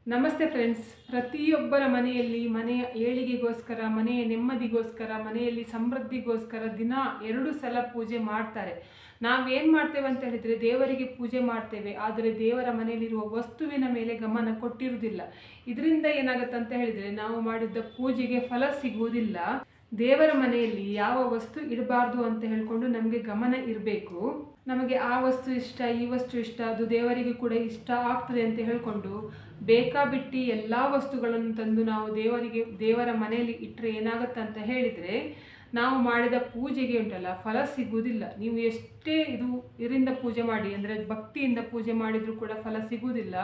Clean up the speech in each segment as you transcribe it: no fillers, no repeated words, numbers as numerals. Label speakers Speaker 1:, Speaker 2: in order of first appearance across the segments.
Speaker 1: ನಮಸ್ತೆ ಫ್ರೆಂಡ್ಸ್. ಪ್ರತಿಯೊಬ್ಬರ ಮನೆಯಲ್ಲಿ ಮನೆಯ ಏಳಿಗೆಗೋಸ್ಕರ, ಮನೆಯ ನೆಮ್ಮದಿಗೋಸ್ಕರ, ಮನೆಯಲ್ಲಿ ಸಮೃದ್ಧಿಗೋಸ್ಕರ ದಿನ 2 ಸಲ ಪೂಜೆ ಮಾಡ್ತಾರೆ. ನಾವೇನು ಮಾಡ್ತೇವೆ ಅಂತ ಹೇಳಿದರೆ ದೇವರಿಗೆ ಪೂಜೆ ಮಾಡ್ತೇವೆ, ಆದರೆ ದೇವರ ಮನೆಯಲ್ಲಿರುವ ವಸ್ತುವಿನ ಮೇಲೆ ಗಮನ ಕೊಟ್ಟಿರುವುದಿಲ್ಲ. ಇದರಿಂದ ಏನಾಗುತ್ತೆ ಅಂತ ಹೇಳಿದರೆ ನಾವು ಮಾಡಿದ್ದ ಪೂಜೆಗೆ ಫಲ ಸಿಗುವುದಿಲ್ಲ. ದೇವರ ಮನೆಯಲ್ಲಿ ಯಾವ ವಸ್ತು ಇಡಬಾರ್ದು ಅಂತ ಹೇಳ್ಕೊಂಡು ನಮಗೆ ಗಮನ ಇರಬೇಕು. ನಮಗೆ ಆ ವಸ್ತು ಇಷ್ಟ, ಈ ವಸ್ತು ಇಷ್ಟ, ಅದು ದೇವರಿಗೆ ಕೂಡ ಇಷ್ಟ ಆಗ್ತದೆ ಅಂತ ಹೇಳ್ಕೊಂಡು ಬೇಕಾಬಿಟ್ಟಿ ಎಲ್ಲ ವಸ್ತುಗಳನ್ನು ತಂದು ನಾವು ದೇವರ ಮನೆಯಲ್ಲಿ ಇಟ್ಟರೆ ಏನಾಗುತ್ತೆ ಅಂತ ಹೇಳಿದರೆ ನಾವು ಮಾಡಿದ ಪೂಜೆಗೆ ಉಂಟಲ್ಲ ಫಲ ಸಿಗುವುದಿಲ್ಲ. ನೀವು ಎಷ್ಟೇ ಇದರಿಂದ ಪೂಜೆ ಮಾಡಿ, ಅಂದರೆ ಭಕ್ತಿಯಿಂದ ಪೂಜೆ ಮಾಡಿದರೂ ಕೂಡ ಫಲ ಸಿಗುವುದಿಲ್ಲ.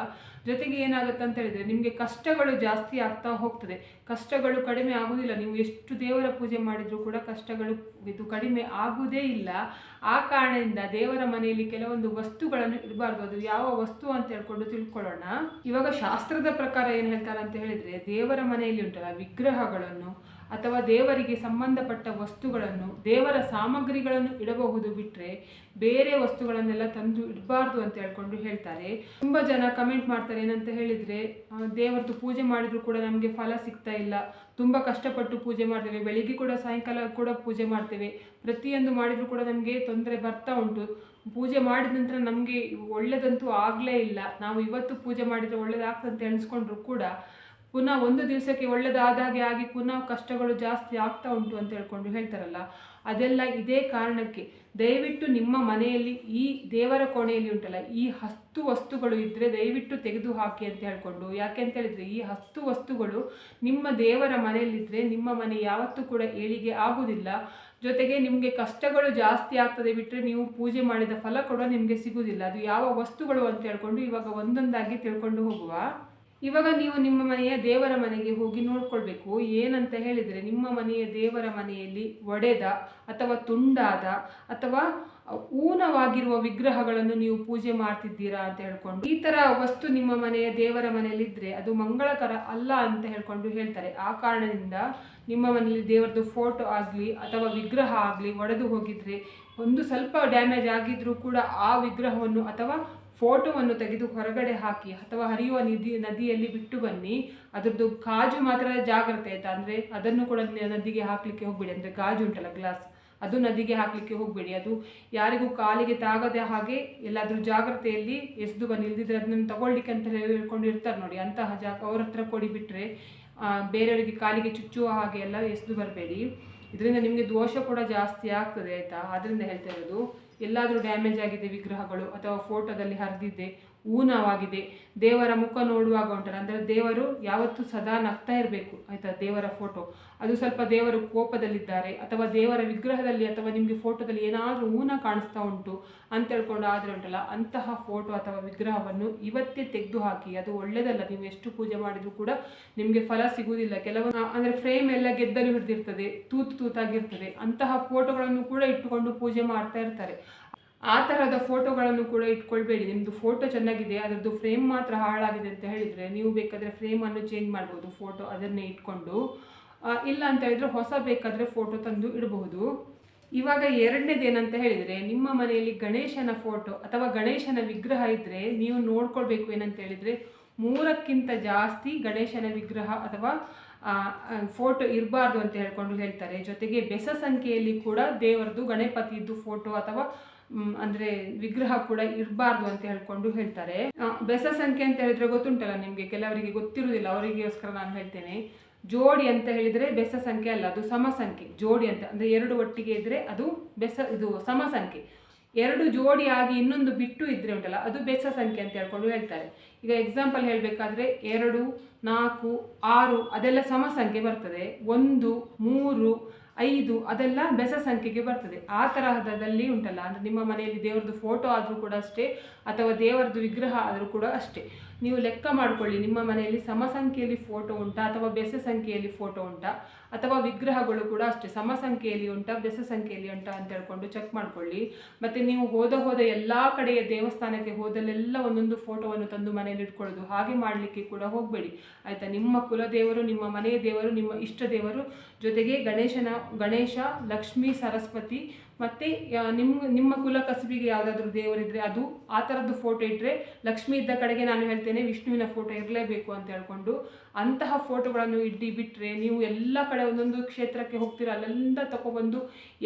Speaker 1: ಜೊತೆಗೆ ಏನಾಗುತ್ತೆ ಅಂತ ಹೇಳಿದರೆ ನಿಮಗೆ ಕಷ್ಟಗಳು ಜಾಸ್ತಿ ಆಗ್ತಾ ಹೋಗ್ತದೆ, ಕಷ್ಟಗಳು ಕಡಿಮೆ ಆಗುವುದಿಲ್ಲ. ನೀವು ಎಷ್ಟು ದೇವರ ಪೂಜೆ ಮಾಡಿದರೂ ಕೂಡ ಕಷ್ಟಗಳು ಕಡಿಮೆ ಆಗುವುದೇ ಇಲ್ಲ. ಆ ಕಾರಣದಿಂದ ದೇವರ ಮನೆಯಲ್ಲಿ ಕೆಲವೊಂದು ವಸ್ತುಗಳನ್ನು ಇಡಬಾರ್ದು. ಅದು ಯಾವ ವಸ್ತು ಅಂತ ಹೇಳ್ಕೊಂಡು ತಿಳ್ಕೊಳ್ಳೋಣ. ಇವಾಗ ಶಾಸ್ತ್ರದ ಪ್ರಕಾರ ಏನು ಹೇಳ್ತಾರೆ ಅಂತ ಹೇಳಿದರೆ ದೇವರ ಮನೆಯಲ್ಲಿ ಉಂಟಲ್ಲ ವಿಗ್ರಹಗಳನ್ನು ಅಥವಾ ದೇವರಿಗೆ ಸಂಬಂಧಪಟ್ಟ ವಸ್ತುಗಳನ್ನು, ದೇವರ ಸಾಮಗ್ರಿಗಳನ್ನು ಇಡಬಹುದು, ಬಿಟ್ಟರೆ ಬೇರೆ ವಸ್ತುಗಳನ್ನೆಲ್ಲ ತಂದು ಇಡಬಾರ್ದು ಅಂತ ಹೇಳ್ಕೊಂಡು ಹೇಳ್ತಾರೆ. ತುಂಬ ಜನ ಕಮೆಂಟ್ ಮಾಡ್ತಾರೆ ಏನಂತ ಹೇಳಿದರೆ ದೇವರದ್ದು ಪೂಜೆ ಮಾಡಿದರೂ ಕೂಡ ನಮಗೆ ಫಲ ಸಿಗ್ತಾ ಇಲ್ಲ, ತುಂಬ ಕಷ್ಟಪಟ್ಟು ಪೂಜೆ ಮಾಡ್ತೇವೆ, ಬೆಳಿಗ್ಗೆ ಕೂಡ ಸಾಯಂಕಾಲ ಕೂಡ ಪೂಜೆ ಮಾಡ್ತೇವೆ, ಪ್ರತಿಯೊಂದು ಮಾಡಿದರೂ ಕೂಡ ನಮಗೆ ತೊಂದರೆ ಬರ್ತಾ ಉಂಟು, ಪೂಜೆ ಮಾಡಿದ ನಂತರ ನಮಗೆ ಒಳ್ಳೆದಂತೂ ಆಗಲೇ ಇಲ್ಲ, ನಾವು ಇವತ್ತು ಪೂಜೆ ಮಾಡಿದರೆ ಒಳ್ಳೆದಾಗ್ತದೆ ಅಂತ ಎಣಿಸ್ಕೊಂಡ್ರು ಕೂಡ ಪುನಃ ಒಂದು ದಿವಸಕ್ಕೆ ಒಳ್ಳೆದಾದಾಗೆ ಆಗಿ ಪುನಃ ಕಷ್ಟಗಳು ಜಾಸ್ತಿ ಆಗ್ತಾ ಉಂಟು ಅಂತ ಹೇಳ್ಕೊಂಡು ಹೇಳ್ತಾರಲ್ಲ, ಅದೆಲ್ಲ ಇದೇ ಕಾರಣಕ್ಕೆ. ದಯವಿಟ್ಟು ನಿಮ್ಮ ಮನೆಯಲ್ಲಿ ಈ ದೇವರ ಕೋಣೆಯಲ್ಲಿ ಉಂಟಲ್ಲ ಈ ಹಸ್ತು ವಸ್ತುಗಳು ಇದ್ದರೆ ದಯವಿಟ್ಟು ತೆಗೆದು ಹಾಕಿ ಅಂತ ಹೇಳ್ಕೊಂಡು. ಯಾಕೆ ಅಂತ ಹೇಳಿದರೆ ಈ ಹಸ್ತು ವಸ್ತುಗಳು ನಿಮ್ಮ ದೇವರ ಮನೆಯಲ್ಲಿದ್ದರೆ ನಿಮ್ಮ ಮನೆ ಯಾವತ್ತೂ ಕೂಡ ಏಳಿಗೆ ಆಗುವುದಿಲ್ಲ. ಜೊತೆಗೆ ನಿಮಗೆ ಕಷ್ಟಗಳು ಜಾಸ್ತಿ ಆಗ್ತದೆ ಬಿಟ್ಟರೆ ನೀವು ಪೂಜೆ ಮಾಡಿದ ಫಲ ಕೂಡ ನಿಮಗೆ ಸಿಗುವುದಿಲ್ಲ. ಅದು ಯಾವ ವಸ್ತುಗಳು ಅಂತ ಹೇಳ್ಕೊಂಡು ಇವಾಗ ಒಂದೊಂದಾಗಿ ತಿಳ್ಕೊಂಡು ಹೋಗುವ. ಇವಾಗ ನೀವು ನಿಮ್ಮ ಮನೆಯ ದೇವರ ಮನೆಗೆ ಹೋಗಿ ನೋಡ್ಕೊಳ್ಬೇಕು. ಏನಂತ ಹೇಳಿದರೆ ನಿಮ್ಮ ಮನೆಯ ದೇವರ ಮನೆಯಲ್ಲಿ ಒಡೆದ ಅಥವಾ ತುಂಡಾದ ಅಥವಾ ಊನವಾಗಿರುವ ವಿಗ್ರಹಗಳನ್ನು ನೀವು ಪೂಜೆ ಮಾಡ್ತಿದ್ದೀರಾ ಅಂತ ಹೇಳ್ಕೊಂಡು, ಈ ಥರ ವಸ್ತು ನಿಮ್ಮ ಮನೆಯ ದೇವರ ಮನೆಯಲ್ಲಿದ್ದರೆ ಅದು ಮಂಗಳಕರ ಅಲ್ಲ ಅಂತ ಹೇಳ್ಕೊಂಡು ಹೇಳ್ತಾರೆ. ಆ ಕಾರಣದಿಂದ ನಿಮ್ಮ ಮನೆಯಲ್ಲಿ ದೇವರದ್ದು ಫೋಟೋ ಆಗಲಿ ಅಥವಾ ವಿಗ್ರಹ ಆಗಲಿ ಒಡೆದು ಹೋಗಿದ್ರೆ, ಒಂದು ಸ್ವಲ್ಪ ಡ್ಯಾಮೇಜ್ ಆಗಿದ್ರೂ ಕೂಡ ಆ ವಿಗ್ರಹವನ್ನು ಅಥವಾ ಫೋಟೋವನ್ನು ತೆಗೆದು ಹೊರಗಡೆ ಹಾಕಿ ಅಥವಾ ಹರಿಯುವ ನದಿಯಲ್ಲಿ ಬಿಟ್ಟು ಬನ್ನಿ. ಅದರದ್ದು ಗಾಜು ಮಾತ್ರ ಜಾಗ್ರತೆ ಆಯಿತಾ, ಅಂದರೆ ಅದನ್ನು ಕೂಡ ನದಿಗೆ ಹಾಕಲಿಕ್ಕೆ ಹೋಗಬೇಡಿ. ಅಂದರೆ ಗಾಜು ಉಂಟಲ್ಲ ಗ್ಲಾಸ್, ಅದು ನದಿಗೆ ಹಾಕಲಿಕ್ಕೆ ಹೋಗಬೇಡಿ. ಅದು ಯಾರಿಗೂ ಕಾಲಿಗೆ ತಾಗದೆ ಹಾಗೆ ಎಲ್ಲಾದರೂ ಜಾಗ್ರತೆಯಲ್ಲಿ ಎಸೆದು ಬನ್ನಿ. ಇಲ್ದಿದ್ರೆ ಅದನ್ನು ತಗೊಳ್ಳಿಕ್ಕೆ ಅಂತ ಹೇಳ್ಕೊಂಡು ಇರ್ತಾರೆ ನೋಡಿ, ಅಂತಹ ಅವ್ರ ಹತ್ರ ಕೊಡಿ, ಬಿಟ್ಟರೆ ಬೇರೆಯವರಿಗೆ ಕಾಲಿಗೆ ಚುಚ್ಚುವ ಹಾಗೆ ಎಲ್ಲ ಎಸೆದು ಬರಬೇಡಿ. ಇದರಿಂದ ನಿಮಗೆ ದೋಷ ಕೂಡ ಜಾಸ್ತಿ ಆಗ್ತದೆ ಆಯಿತಾ. ಆದ್ದರಿಂದ ಹೇಳ್ತಾ ಇರೋದು, ಎಲ್ಲಾದರೂ ಡ್ಯಾಮೇಜ್ ಆಗಿದೆ ವಿಗ್ರಹಗಳು ಅಥವಾ ಫೋಟೋದಲ್ಲಿ ಹರಿದಿದೆ, ಊನವಾಗಿದೆ, ದೇವರ ಮುಖ ನೋಡುವಾಗ ಉಂಟಲ್ಲ, ಅಂದರೆ ದೇವರು ಯಾವತ್ತೂ ಸದಾ ನಗ್ತಾ ಇರಬೇಕು ಆಯಿತಾ. ದೇವರ ಫೋಟೋ ಅದು ಸ್ವಲ್ಪ ದೇವರು ಕೋಪದಲ್ಲಿದ್ದಾರೆ ಅಥವಾ ದೇವರ ವಿಗ್ರಹದಲ್ಲಿ ಅಥವಾ ನಿಮಗೆ ಫೋಟೋದಲ್ಲಿ ಏನಾದರೂ ಊನ ಕಾಣಿಸ್ತಾ ಉಂಟು ಅಂತ ಹೇಳ್ಕೊಂಡು ಆದರೆ ಉಂಟಲ್ಲ, ಅಂತಹ ಫೋಟೋ ಅಥವಾ ವಿಗ್ರಹವನ್ನು ಇವತ್ತೇ ತೆಗೆದು ಹಾಕಿ. ಅದು ಒಳ್ಳೆಯದಲ್ಲ. ನೀವು ಎಷ್ಟು ಪೂಜೆ ಮಾಡಿದರೂ ಕೂಡ ನಿಮಗೆ ಫಲ ಸಿಗುವುದಿಲ್ಲ. ಕೆಲವೊಂದು ಅಂದರೆ ಫ್ರೇಮ್ ಎಲ್ಲ ಗೆದ್ದಲು ಹಿಡಿದಿರ್ತದೆ, ತೂತಾಗಿರ್ತದೆ, ಅಂತಹ ಫೋಟೋಗಳನ್ನು ಕೂಡ ಇಟ್ಟುಕೊಂಡು ಪೂಜೆ ಮಾಡ್ತಾ ಇರ್ತಾರೆ. ಆ ಥರದ ಫೋಟೋಗಳನ್ನು ಕೂಡ ಇಟ್ಕೊಳ್ಬೇಡಿ. ನಿಮ್ಮದು ಫೋಟೋ ಚೆನ್ನಾಗಿದೆ, ಅದರದ್ದು ಫ್ರೇಮ್ ಮಾತ್ರ ಹಾಳಾಗಿದೆ ಅಂತ ಹೇಳಿದರೆ ನೀವು ಬೇಕಾದರೆ ಫ್ರೇಮನ್ನು ಚೇಂಜ್ ಮಾಡ್ಬೋದು, ಫೋಟೋ ಅದನ್ನೇ ಇಟ್ಕೊಂಡು. ಇಲ್ಲ ಅಂತ ಹೇಳಿದರೆ ಹೊಸ ಬೇಕಾದರೆ ಫೋಟೋ ತಂದು ಇಡಬಹುದು. ಇವಾಗ ಎರಡನೇದು ಏನಂತ ಹೇಳಿದರೆ, ನಿಮ್ಮ ಮನೆಯಲ್ಲಿ ಗಣೇಶನ ಫೋಟೋ ಅಥವಾ ಗಣೇಶನ ವಿಗ್ರಹ ಇದ್ದರೆ ನೀವು ನೋಡ್ಕೊಳ್ಬೇಕು. ಏನಂತ ಹೇಳಿದರೆ 3ಕ್ಕಿಂತ ಜಾಸ್ತಿ ಗಣೇಶನ ವಿಗ್ರಹ ಅಥವಾ ಫೋಟೋ ಇರಬಾರ್ದು ಅಂತ ಹೇಳ್ಕೊಂಡು ಹೇಳ್ತಾರೆ. ಜೊತೆಗೆ ಬೆಸ ಸಂಖ್ಯೆಯಲ್ಲಿ ಕೂಡ ದೇವರದ್ದು ಗಣಪತಿದ್ದು ಫೋಟೋ ಅಥವಾ ಅಂದರೆ ವಿಗ್ರಹ ಕೂಡ ಇರಬಾರ್ದು ಅಂತ ಹೇಳ್ಕೊಂಡು ಹೇಳ್ತಾರೆ. ಬೆಸ ಸಂಖ್ಯೆ ಅಂತ ಹೇಳಿದರೆ ಗೊತ್ತುಂಟಲ್ಲ ನಿಮಗೆ, ಕೆಲವರಿಗೆ ಗೊತ್ತಿರುವುದಿಲ್ಲ, ಅವರಿಗೋಸ್ಕರ ನಾನು ಹೇಳ್ತೇನೆ. ಜೋಡಿ ಅಂತ ಹೇಳಿದರೆ ಬೆಸ ಸಂಖ್ಯೆ ಅಲ್ಲ, ಅದು ಸಮ ಸಂಖ್ಯೆ. ಜೋಡಿ ಅಂತ ಅಂದರೆ 2 ಒಟ್ಟಿಗೆ ಇದ್ದರೆ ಅದು ಇದು ಸಮ ಸಂಖ್ಯೆ. 2 ಜೋಡಿ ಆಗಿ ಇನ್ನೊಂದು ಬಿಟ್ಟು ಇದ್ದರೆ ಉಂಟಲ್ಲ, ಅದು ಬೆಸ ಸಂಖ್ಯೆ ಅಂತ ಹೇಳ್ಕೊಂಡು ಹೇಳ್ತಾರೆ. ಈಗ ಎಕ್ಸಾಂಪಲ್ ಹೇಳಬೇಕಾದ್ರೆ 2, 4, 6 ಅದೆಲ್ಲ ಸಮ ಸಂಖ್ಯೆ ಬರ್ತದೆ. 1, 3, 5 ಅದೆಲ್ಲ ಬೆಸ ಸಂಖ್ಯೆಗೆ ಬರ್ತದೆ. ಆ ತರಹದಲ್ಲಿ ಉಂಟಲ್ಲ, ಅಂದರೆ ನಿಮ್ಮ ಮನೆಯಲ್ಲಿ ದೇವರದ್ದು ಫೋಟೋ ಆದರೂ ಕೂಡ ಅಷ್ಟೇ ಅಥವಾ ದೇವರದ್ದು ವಿಗ್ರಹ ಆದರೂ ಕೂಡ ಅಷ್ಟೇ. ನೀವು ಲೆಕ್ಕ ಮಾಡಿಕೊಳ್ಳಿ, ನಿಮ್ಮ ಮನೆಯಲ್ಲಿ ಸಮ ಸಂಖ್ಯೆಯಲ್ಲಿ ಫೋಟೋ ಉಂಟಾ ಅಥವಾ ಬೆಸ ಸಂಖ್ಯೆಯಲ್ಲಿ ಫೋಟೋ ಉಂಟಾ. ಅಥವಾ ವಿಗ್ರಹಗಳು ಕೂಡ ಅಷ್ಟೇ ಸಮ ಸಂಖ್ಯೆಯಲ್ಲಿ ಉಂಟಾ ಬೆಸ ಸಂಖ್ಯೆಯಲ್ಲಿ ಉಂಟಾ ಅಂತ ಹೇಳ್ಕೊಂಡು ಚೆಕ್ ಮಾಡ್ಕೊಳ್ಳಿ. ಮತ್ತು ನೀವು ಹೋದ ಎಲ್ಲ ಕಡೆಯ ದೇವಸ್ಥಾನಕ್ಕೆ ಹೋದಲ್ಲೆಲ್ಲ ಒಂದೊಂದು ಫೋಟೋವನ್ನು ತಂದು ಮನೆಯಲ್ಲಿ ಇಟ್ಕೊಳ್ಳೋದು ಹಾಗೆ ಮಾಡಲಿಕ್ಕೆ ಕೂಡ ಹೋಗಬೇಡಿ ಆಯಿತಾ. ನಿಮ್ಮ ಕುಲದೇವರು, ನಿಮ್ಮ ಮನೆಯ ದೇವರು, ನಿಮ್ಮ ಇಷ್ಟ ದೇವರು, ಜೊತೆಗೆ ಗಣೇಶ, ಲಕ್ಷ್ಮೀ, ಸರಸ್ವತಿ ಮತ್ತು ನಿಮ್ಮ ಕುಲ ಕಸುಬಿಗೆ ಯಾವುದಾದ್ರೂ ದೇವರಿದ್ದರೆ ಅದು ಆ ಥರದ್ದು ಫೋಟೋ ಇಟ್ಟರೆ, ಲಕ್ಷ್ಮಿ ಇದ್ದ ಕಡೆಗೆ ನಾನು ಹೇಳ್ತೇನೆ ವಿಷ್ಣುವಿನ ಫೋಟೋ ಇರಲೇಬೇಕು ಅಂತ ಹೇಳ್ಕೊಂಡು ಅಂತಹ ಫೋಟೋಗಳನ್ನು ಬಿಟ್ಟರೆ ನೀವು ಎಲ್ಲ ಕಡೆ ಒಂದೊಂದು ಕ್ಷೇತ್ರಕ್ಕೆ ಹೋಗ್ತೀರ, ಅಲ್ಲೆಲ್ಲ ತಗೊಬಂದು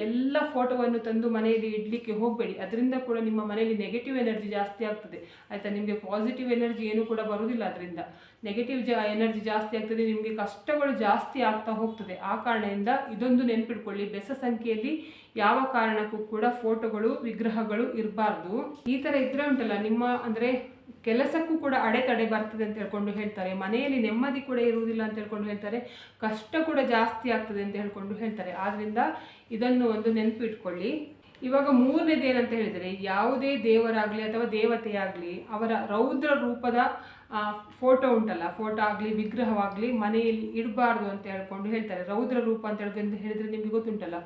Speaker 1: ಎಲ್ಲ ಫೋಟೋವನ್ನು ತಂದು ಮನೆಯಲ್ಲಿ ಇಡಲಿಕ್ಕೆ ಹೋಗಬೇಡಿ. ಅದರಿಂದ ಕೂಡ ನಿಮ್ಮ ಮನೆಯಲ್ಲಿ ನೆಗೆಟಿವ್ ಎನರ್ಜಿ ಜಾಸ್ತಿ ಆಗ್ತದೆ ಆಯಿತಾ. ನಿಮಗೆ ಪಾಸಿಟಿವ್ ಎನರ್ಜಿ ಏನೂ ಕೂಡ ಬರುವುದಿಲ್ಲ, ಅದರಿಂದ ನೆಗೆಟಿವ್ ಎನರ್ಜಿ ಜಾಸ್ತಿ ಆಗ್ತದೆ, ನಿಮಗೆ ಕಷ್ಟಗಳು ಜಾಸ್ತಿ ಆಗ್ತಾ ಹೋಗ್ತದೆ. ಆ ಕಾರಣದಿಂದ ಇದೊಂದು ನೆನಪಿಟ್ಕೊಳ್ಳಿ, ಬೆಸ ಸಂಖ್ಯೆಯಲ್ಲಿ ಯಾವ ಕಾರಣಕ್ಕೂ ಕೂಡ ಫೋಟೋಗಳು, ವಿಗ್ರಹಗಳು ಇರಬಾರ್ದು. ಈ ಥರ ಇದ್ರೆ ಉಂಟಲ್ಲ ನಿಮ್ಮ ಅಂದರೆ ಕೆಲಸಕ್ಕೂ ಕೂಡ ಅಡೆತಡೆ ಬರ್ತದೆ ಅಂತ ಹೇಳ್ಕೊಂಡು ಹೇಳ್ತಾರೆ, ಮನೆಯಲ್ಲಿ ನೆಮ್ಮದಿ ಕೂಡ ಇರುವುದಿಲ್ಲ ಅಂತ ಹೇಳ್ಕೊಂಡು ಹೇಳ್ತಾರೆ, ಕಷ್ಟ ಕೂಡ ಜಾಸ್ತಿ ಆಗ್ತದೆ ಅಂತ ಹೇಳ್ಕೊಂಡು ಹೇಳ್ತಾರೆ. ಆದ್ದರಿಂದ ಇದನ್ನು ಒಂದು ನೆನಪಿಟ್ಕೊಳ್ಳಿ. ಇವಾಗ ಮೂರನೇದು ಏನಂತ ಹೇಳಿದರೆ, ಯಾವುದೇ ದೇವರಾಗಲಿ ಅಥವಾ ದೇವತೆಯಾಗಲಿ ಅವರ ರೌದ್ರ ರೂಪದ ಫೋಟೋ ಉಂಟಲ್ಲ, ಫೋಟೋ ಆಗಲಿ ವಿಗ್ರಹವಾಗಲಿ ಮನೆಯಲ್ಲಿ ಇಡಬಾರ್ದು ಅಂತ ಹೇಳ್ಕೊಂಡು ಹೇಳ್ತಾರೆ. ರೌದ್ರ ರೂಪ ಅಂತ ಹೇಳಿದ್ರೆ ನಿಮಗೆ ಗೊತ್ತುಂಟಲ್ಲ,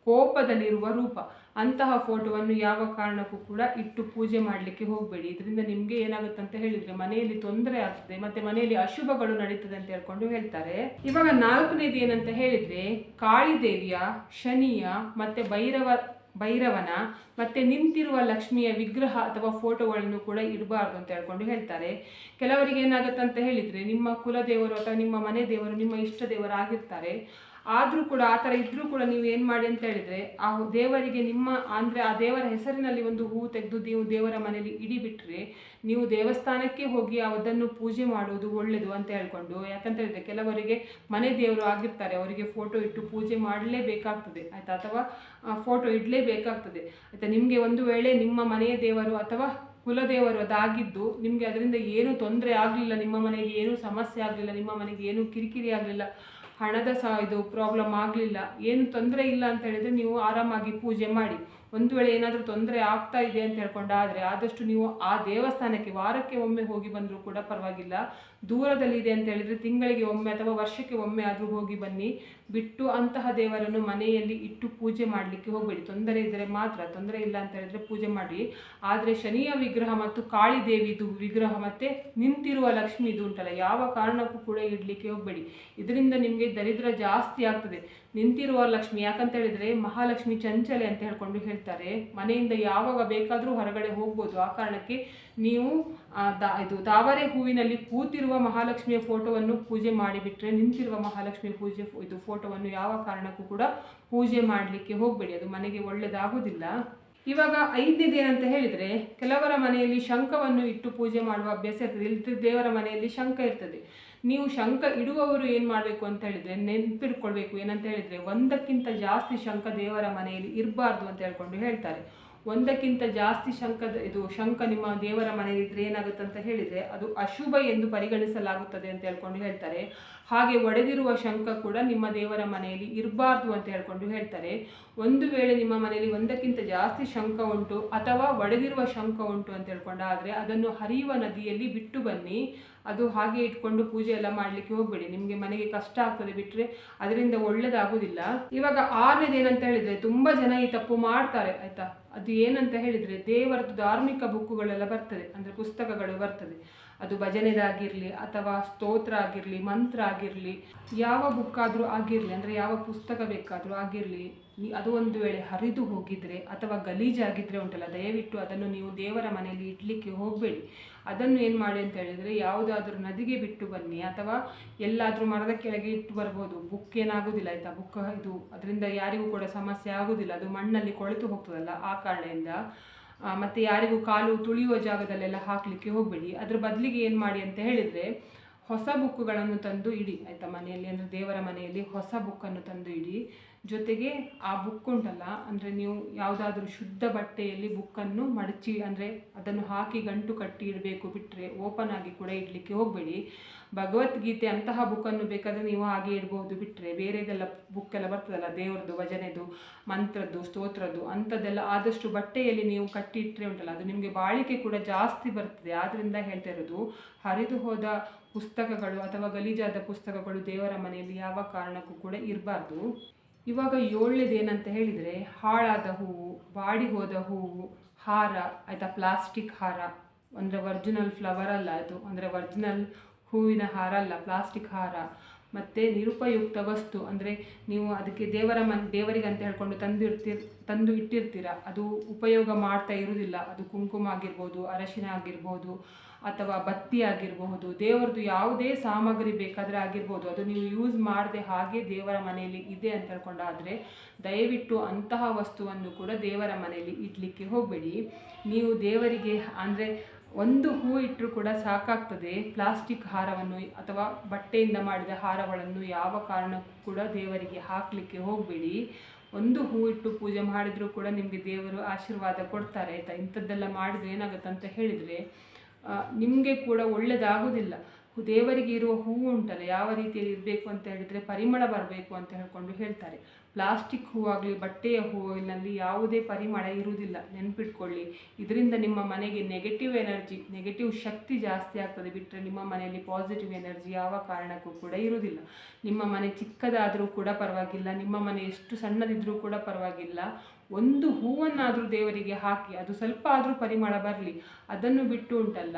Speaker 1: ಕೋಪದಲ್ಲಿರುವ ರೂಪ. ಅಂತಹ ಫೋಟೋವನ್ನು ಯಾವ ಕಾರಣಕ್ಕೂ ಕೂಡ ಇಟ್ಟು ಪೂಜೆ ಮಾಡಲಿಕ್ಕೆ ಹೋಗಬೇಡಿ. ಇದರಿಂದ ನಿಮಗೆ ಏನಾಗುತ್ತೆ ಅಂತ ಹೇಳಿದರೆ ಮನೆಯಲ್ಲಿ ತೊಂದರೆ ಆಗ್ತದೆ, ಮತ್ತು ಮನೆಯಲ್ಲಿ ಅಶುಭಗಳು ನಡೀತದೆ ಅಂತ ಹೇಳ್ಕೊಂಡು ಹೇಳ್ತಾರೆ. ಇವಾಗ ನಾಲ್ಕನೇದು ಏನಂತ ಹೇಳಿದರೆ, ಕಾಳಿದೇವಿಯ, ಶನಿಯ ಮತ್ತು ಭೈರವನ ಮತ್ತು ನಿಂತಿರುವ ಲಕ್ಷ್ಮಿಯ ವಿಗ್ರಹ ಅಥವಾ ಫೋಟೋಗಳನ್ನು ಕೂಡ ಇಡಬಾರ್ದು ಅಂತ ಹೇಳ್ಕೊಂಡು ಹೇಳ್ತಾರೆ. ಕೆಲವರಿಗೆ ಏನಾಗುತ್ತೆ ಅಂತ ಹೇಳಿದರೆ, ನಿಮ್ಮ ಕುಲದೇವರು ಅಥವಾ ನಿಮ್ಮ ಮನೆ ದೇವರು ನಿಮ್ಮ ಇಷ್ಟ ದೇವರು ಆಗಿರ್ತಾರೆ, ಆದರೂ ಕೂಡ ಆ ಥರ ಇದ್ದರೂ ಕೂಡ ನೀವು ಏನು ಮಾಡಿ ಅಂತ ಹೇಳಿದರೆ, ಆ ದೇವರಿಗೆ ಅಂದರೆ ಆ ದೇವರ ಹೆಸರಿನಲ್ಲಿ ಒಂದು ಹೂವು ತೆಗೆದು ನೀವು ದೇವರ ಮನೆಯಲ್ಲಿ ಇಡಿಬಿಟ್ರೆ, ನೀವು ದೇವಸ್ಥಾನಕ್ಕೆ ಹೋಗಿ ಅದನ್ನು ಪೂಜೆ ಮಾಡುವುದು ಒಳ್ಳೆಯದು ಅಂತ ಹೇಳ್ಕೊಂಡು. ಯಾಕಂತ ಹೇಳಿದರೆ ಕೆಲವರಿಗೆ ಮನೆ ದೇವರು ಆಗಿರ್ತಾರೆ, ಅವರಿಗೆ ಫೋಟೋ ಇಟ್ಟು ಪೂಜೆ ಮಾಡಲೇಬೇಕಾಗ್ತದೆ ಆಯಿತಾ, ಅಥವಾ ಫೋಟೋ ಇಡಲೇಬೇಕಾಗ್ತದೆ ಆಯಿತಾ. ನಿಮಗೆ ಒಂದು ವೇಳೆ ನಿಮ್ಮ ಮನೆಯ ದೇವರು ಅಥವಾ ಕುಲದೇವರು ಅದಾಗಿದ್ದು ನಿಮಗೆ ಅದರಿಂದ ಏನೂ ತೊಂದರೆ ಆಗಲಿಲ್ಲ, ನಿಮ್ಮ ಮನೆಗೆ ಏನೂ ಸಮಸ್ಯೆ ಆಗಲಿಲ್ಲ, ನಿಮ್ಮ ಮನೆಗೆ ಏನೂ ಕಿರಿಕಿರಿ ಆಗಲಿಲ್ಲ, ಹಣದ ಇದು ಪ್ರಾಬ್ಲಮ್ ಆಗಲಿಲ್ಲ, ಏನು ತೊಂದರೆ ಇಲ್ಲ ಅಂತ ಹೇಳಿದರೆ ನೀವು ಆರಾಮಾಗಿ ಪೂಜೆ ಮಾಡಿ. ಒಂದು ವೇಳೆ ಏನಾದರೂ ತೊಂದರೆ ಆಗ್ತಾ ಇದೆ ಅಂತ ಹೇಳ್ಕೊಂಡಾದರೆ ಆದಷ್ಟು ನೀವು ಆ ದೇವಸ್ಥಾನಕ್ಕೆ ವಾರಕ್ಕೆ ಒಮ್ಮೆ ಹೋಗಿ ಬಂದರೂ ಕೂಡ ಪರವಾಗಿಲ್ಲ. ದೂರದಲ್ಲಿದೆ ಅಂತ ಹೇಳಿದರೆ ತಿಂಗಳಿಗೆ ಒಮ್ಮೆ ಅಥವಾ ವರ್ಷಕ್ಕೆ ಒಮ್ಮೆ ಆದರೂ ಹೋಗಿ ಬನ್ನಿ. ಬಿಟ್ಟು ಅಂತಹ ದೇವರನ್ನು ಮನೆಯಲ್ಲಿ ಇಟ್ಟು ಪೂಜೆ ಮಾಡಲಿಕ್ಕೆ ಹೋಗಬೇಡಿ. ತೊಂದರೆ ಇದ್ದರೆ ಮಾತ್ರ, ತೊಂದರೆ ಇಲ್ಲ ಅಂತ ಹೇಳಿದರೆ ಪೂಜೆ ಮಾಡಿ. ಆದರೆ ಶನಿಯ ವಿಗ್ರಹ ಮತ್ತು ಕಾಳಿದೇವಿದು ವಿಗ್ರಹ ಮತ್ತು ನಿಂತಿರುವ ಲಕ್ಷ್ಮಿದು ಉಂಟಲ್ಲ, ಯಾವ ಕಾರಣಕ್ಕೂ ಕೂಡ ಇಡಲಿಕ್ಕೆ ಹೋಗಬೇಡಿ. ಇದರಿಂದ ನಿಮಗೆ ದರಿದ್ರ ಜಾಸ್ತಿ ಆಗ್ತದೆ. ನಿಂತಿರುವ ಲಕ್ಷ್ಮಿ ಯಾಕಂತ ಹೇಳಿದರೆ ಮಹಾಲಕ್ಷ್ಮಿ ಚಂಚಲೆ ಅಂತ ಹೇಳ್ಕೊಂಡು ಹೇಳ್ತಾರೆ, ಮನೆಯಿಂದ ಯಾವಾಗ ಬೇಕಾದರೂ ಹೊರಗಡೆ ಹೋಗ್ಬೋದು. ಆ ಕಾರಣಕ್ಕೆ ನೀವು ತಾವರೆ ಹೂವಿನಲ್ಲಿ ಕೂತಿರುವ ಮಹಾಲಕ್ಷ್ಮಿಯ ಫೋಟೋವನ್ನು ಪೂಜೆ ಮಾಡಿಬಿಟ್ರೆ, ನಿಂತಿರುವ ಮಹಾಲಕ್ಷ್ಮಿ ಫೋಟೋವನ್ನು ಯಾವ ಕಾರಣಕ್ಕೂ ಕೂಡ ಪೂಜೆ ಮಾಡಲಿಕ್ಕೆ ಹೋಗಬೇಡಿ, ಅದು ಮನೆಗೆ ಒಳ್ಳೆಯದಾಗುವುದಿಲ್ಲ. ಇವಾಗ ಐದನೇದು ಏನಂತ ಹೇಳಿದರೆ, ಕೆಲವರ ಮನೆಯಲ್ಲಿ ಶಂಖವನ್ನು ಇಟ್ಟು ಪೂಜೆ ಮಾಡುವ ಅಭ್ಯಾಸ ಇರ್ತದೆ. ಇಲ್ಲಿ ದೇವರ ಮನೆಯಲ್ಲಿ ಶಂಖ ಇರ್ತದೆ. ನೀವು ಶಂಖ ಇಡುವವರು ಏನು ಮಾಡಬೇಕು ಅಂತ ಹೇಳಿದರೆ, ನೆನಪಿಟ್ಕೊಳ್ಬೇಕು ಏನಂತ ಹೇಳಿದರೆ, ಒಂದಕ್ಕಿಂತ ಜಾಸ್ತಿ ಶಂಖ ದೇವರ ಮನೆಯಲ್ಲಿ ಇರಬಾರ್ದು ಅಂತ ಹೇಳ್ಕೊಂಡು ಹೇಳ್ತಾರೆ. ಒಂದಕ್ಕಿಂತ ಜಾಸ್ತಿ ಶಂಖ ನಿಮ್ಮ ದೇವರ ಮನೆಯಲ್ಲಿ ಇದ್ದರೆ ಏನಾಗುತ್ತೆ ಅಂತ ಹೇಳಿದರೆ ಅದು ಅಶುಭ ಎಂದು ಪರಿಗಣಿಸಲಾಗುತ್ತದೆ ಅಂತ ಹೇಳ್ಕೊಂಡು ಹೇಳ್ತಾರೆ. ಹಾಗೆ ಒಡೆದಿರುವ ಶಂಖ ಕೂಡ ನಿಮ್ಮ ದೇವರ ಮನೆಯಲ್ಲಿ ಇರಬಾರ್ದು ಅಂತ ಹೇಳ್ಕೊಂಡು ಹೇಳ್ತಾರೆ. ಒಂದು ವೇಳೆ ನಿಮ್ಮ ಮನೆಯಲ್ಲಿ ಒಂದಕ್ಕಿಂತ ಜಾಸ್ತಿ ಶಂಖ ಉಂಟು ಅಥವಾ ಒಡೆದಿರುವ ಶಂಖ ಉಂಟು ಅಂತ ಹೇಳ್ಕೊಂಡಾದರೆ ಅದನ್ನು ಹರಿಯುವ ನದಿಯಲ್ಲಿ ಬಿಟ್ಟು ಬನ್ನಿ. ಅದು ಹಾಗೆ ಇಟ್ಕೊಂಡು ಪೂಜೆ ಎಲ್ಲ ಮಾಡಲಿಕ್ಕೆ ಹೋಗಬೇಡಿ, ನಿಮಗೆ ಮನೆಗೆ ಕಷ್ಟ ಆಗ್ತದೆ, ಬಿಟ್ಟರೆ ಅದರಿಂದ ಒಳ್ಳೆಯದಾಗೋದಿಲ್ಲ. ಇವಾಗ ಆರನೇದು ಏನಂತ ಹೇಳಿದರೆ, ತುಂಬ ಜನ ಈ ತಪ್ಪು ಮಾಡ್ತಾರೆ ಆಯಿತಾ. ಅದು ಏನಂತ ಹೇಳಿದರೆ, ದೇವರದ್ದು ಧಾರ್ಮಿಕ ಬುಕ್ಕುಗಳೆಲ್ಲ ಬರ್ತದೆ, ಅಂದರೆ ಪುಸ್ತಕಗಳು ಬರ್ತದೆ. ಅದು ಭಜನೆದಾಗಿರಲಿ ಅಥವಾ ಸ್ತೋತ್ರ ಆಗಿರಲಿ, ಮಂತ್ರ ಆಗಿರಲಿ, ಯಾವ ಬುಕ್ ಆದರೂ ಆಗಿರಲಿ, ಅಂದರೆ ಯಾವ ಪುಸ್ತಕ ಬೇಕಾದರೂ ಆಗಿರಲಿ, ಅದು ಒಂದು ವೇಳೆ ಹರಿದು ಹೋಗಿದರೆ ಅಥವಾ ಗಲೀಜಾಗಿದ್ದರೆ ಉಂಟಲ್ಲ, ದಯವಿಟ್ಟು ಅದನ್ನು ನೀವು ದೇವರ ಮನೆಯಲ್ಲಿ ಇಡಲಿಕ್ಕೆ ಹೋಗಬೇಡಿ. ಅದನ್ನು ಏನು ಮಾಡಿ ಅಂತ ಹೇಳಿದರೆ, ಯಾವುದಾದ್ರೂ ನದಿಗೆ ಬಿಟ್ಟು ಬನ್ನಿ ಅಥವಾ ಎಲ್ಲಾದರೂ ಮರದ ಕೆಳಗೆ ಇಟ್ಟು ಬರ್ಬೋದು. ಬುಕ್ ಏನಾಗೋದಿಲ್ಲ ಆಯಿತಾ, ಬುಕ್ ಅದರಿಂದ ಯಾರಿಗೂ ಕೂಡ ಸಮಸ್ಯೆ ಆಗೋದಿಲ್ಲ, ಅದು ಮಣ್ಣಲ್ಲಿ ಕೊಳೆತು ಹೋಗ್ತದಲ್ಲ, ಆ ಕಾರಣದಿಂದ. ಮತ್ತು ಯಾರಿಗೂ ಕಾಲು ತುಳಿಯುವ ಜಾಗದಲ್ಲೆಲ್ಲ ಹಾಕಲಿಕ್ಕೆ ಹೋಗಬೇಡಿ. ಅದ್ರ ಬದಲಿಗೆ ಏನು ಮಾಡಿ ಅಂತ ಹೇಳಿದರೆ, ಹೊಸ ಬುಕ್ಕುಗಳನ್ನು ತಂದು ಇಡಿ ಆಯಿತಾ ಮನೆಯಲ್ಲಿ, ಅಂದರೆ ದೇವರ ಮನೆಯಲ್ಲಿ ಹೊಸ ಬುಕ್ಕನ್ನು ತಂದು ಇಡಿ. ಜೊತೆಗೆ ಆ ಬುಕ್ ಉಂಟಲ್ಲ, ಅಂದರೆ ನೀವು ಯಾವುದಾದ್ರೂ ಶುದ್ಧ ಬಟ್ಟೆಯಲ್ಲಿ ಬುಕ್ಕನ್ನು ಮಡಚಿ, ಅಂದರೆ ಅದನ್ನು ಹಾಕಿ ಗಂಟು ಕಟ್ಟಿ ಇಡಬೇಕು, ಬಿಟ್ಟರೆ ಓಪನ್ ಆಗಿ ಕೂಡ ಇಡಲಿಕ್ಕೆ ಹೋಗಬೇಡಿ. ಭಗವದ್ಗೀತೆ ಅಂತಹ ಬುಕ್ಕನ್ನು ಬೇಕಾದರೆ ನೀವು ಹಾಗೆ ಇಡ್ಬೋದು, ಬಿಟ್ಟರೆ ಬೇರೆದೆಲ್ಲ ಬುಕ್ಕೆಲ್ಲ ಬರ್ತದಲ್ಲ, ದೇವ್ರದ್ದು, ಭಜನೆದು, ಮಂತ್ರದ್ದು, ಸ್ತೋತ್ರದ್ದು ಅಂಥದ್ದೆಲ್ಲ ಆದಷ್ಟು ಬಟ್ಟೆಯಲ್ಲಿ ನೀವು ಕಟ್ಟಿ ಇಟ್ಟರೆ ಉಂಟಲ್ಲ, ಅದು ನಿಮಗೆ ಬಾಳಿಕೆ ಕೂಡ ಜಾಸ್ತಿ ಬರ್ತದೆ. ಆದ್ದರಿಂದ ಹೇಳ್ತಾ ಇರೋದು, ಹರಿದು ಹೋದ ಪುಸ್ತಕಗಳು ಅಥವಾ ಗಲೀಜಾದ ಪುಸ್ತಕಗಳು ದೇವರ ಮನೆಯಲ್ಲಿ ಯಾವ ಕಾರಣಕ್ಕೂ ಕೂಡ ಇರಬಾರ್ದು. ಇವಾಗ 7ನೇದು ಏನಂತ ಹೇಳಿದರೆ, ಹಾಳಾದ ಹೂವು, ಬಾಡಿ ಹೋದ ಹೂವು, ಹಾರ ಆಯಿತಾ, ಪ್ಲಾಸ್ಟಿಕ್ ಹಾರ, ಅಂದರೆ ಒರಿಜಿನಲ್ ಫ್ಲವರ್ ಅಲ್ಲ ಅದು, ಅಂದರೆ ಒರಿಜಿನಲ್ ಹೂವಿನ ಹಾರ ಅಲ್ಲ, ಪ್ಲಾಸ್ಟಿಕ್ ಹಾರ. ಮತ್ತು ನಿರುಪಯುಕ್ತ ವಸ್ತು, ಅಂದರೆ ನೀವು ಅದಕ್ಕೆ ದೇವರಿಗೆ ಅಂತ ಹೇಳ್ಕೊಂಡು ತಂದು ಇಟ್ಟಿರ್ತೀರ, ಅದು ಉಪಯೋಗ ಮಾಡ್ತಾ ಇರುವುದಿಲ್ಲ. ಅದು ಕುಂಕುಮ ಆಗಿರ್ಬೋದು, ಅರಶಿನ ಆಗಿರ್ಬೋದು, ಅಥವಾ ಬತ್ತಿ ಆಗಿರಬಹುದು, ದೇವರದ್ದು ಯಾವುದೇ ಸಾಮಗ್ರಿ ಬೇಕಾದರೆ ಆಗಿರ್ಬೋದು, ಅದು ನೀವು ಯೂಸ್ ಮಾಡದೆ ಹಾಗೆ ದೇವರ ಮನೆಯಲ್ಲಿ ಇದೆ ಅಂತ ಹೇಳ್ಕೊಂಡಾದರೆ ದಯವಿಟ್ಟು ಅಂತಹ ವಸ್ತುವನ್ನು ಕೂಡ ದೇವರ ಮನೆಯಲ್ಲಿ ಇಡಲಿಕ್ಕೆ ಹೋಗಬೇಡಿ. ನೀವು ದೇವರಿಗೆ ಅಂದರೆ ಒಂದು ಹೂ ಇಟ್ಟರೂ ಕೂಡ ಸಾಕಾಗ್ತದೆ. ಪ್ಲಾಸ್ಟಿಕ್ ಹಾರವನ್ನು ಅಥವಾ ಬಟ್ಟೆಯಿಂದ ಮಾಡಿದ ಹಾರಗಳನ್ನು ಯಾವ ಕಾರಣಕ್ಕೂ ಕೂಡ ದೇವರಿಗೆ ಹಾಕಲಿಕ್ಕೆ ಹೋಗಬೇಡಿ. ಒಂದು ಹೂ ಇಟ್ಟು ಪೂಜೆ ಮಾಡಿದರೂ ಕೂಡ ನಿಮಗೆ ದೇವರು ಆಶೀರ್ವಾದ ಕೊಡ್ತಾರೆ ಆಯಿತಾ. ಇಂಥದ್ದೆಲ್ಲ ಮಾಡಿದರೆ ಏನಾಗುತ್ತೆ ಅಂತ ಹೇಳಿದರೆ ನಿಮಗೆ ಕೂಡ ಒಳ್ಳೆಯದಾಗೋದಿಲ್ಲ. ದೇವರಿಗೆ ಇರುವ ಹೂವು ಉಂಟಲ್ಲ, ಯಾವ ರೀತಿಯಲ್ಲಿ ಇರಬೇಕು ಅಂತ ಹೇಳಿದರೆ ಪರಿಮಳ ಬರಬೇಕು ಅಂತ ಹೇಳ್ಕೊಂಡು ಹೇಳ್ತಾರೆ. ಪ್ಲಾಸ್ಟಿಕ್ ಹೂವಾಗಲಿ ಬಟ್ಟೆಯ ಹೂವಿನಲ್ಲಿ ಯಾವುದೇ ಪರಿಮಳ ಇರುವುದಿಲ್ಲ, ನೆನಪಿಟ್ಕೊಳ್ಳಿ. ಇದರಿಂದ ನಿಮ್ಮ ಮನೆಗೆ ನೆಗೆಟಿವ್ ಎನರ್ಜಿ, ನೆಗೆಟಿವ್ ಶಕ್ತಿ ಜಾಸ್ತಿ ಆಗ್ತದೆ, ಬಿಟ್ಟರೆ ನಿಮ್ಮ ಮನೆಯಲ್ಲಿ ಪಾಸಿಟಿವ್ ಎನರ್ಜಿ ಯಾವ ಕಾರಣಕ್ಕೂ ಕೂಡ ಇರುವುದಿಲ್ಲ. ನಿಮ್ಮ ಮನೆ ಚಿಕ್ಕದಾದರೂ ಕೂಡ ಪರವಾಗಿಲ್ಲ, ನಿಮ್ಮ ಮನೆ ಎಷ್ಟು ಸಣ್ಣದಿದ್ದರೂ ಕೂಡ ಪರವಾಗಿಲ್ಲ, ಒಂದು ಹೂವನ್ನಾದರೂ ದೇವರಿಗೆ ಹಾಕಿ, ಅದು ಸ್ವಲ್ಪ ಆದರೂ ಪರಿಮಳ ಬರಲಿ. ಅದನ್ನು ಬಿಟ್ಟು ಉಂಟಲ್ಲ,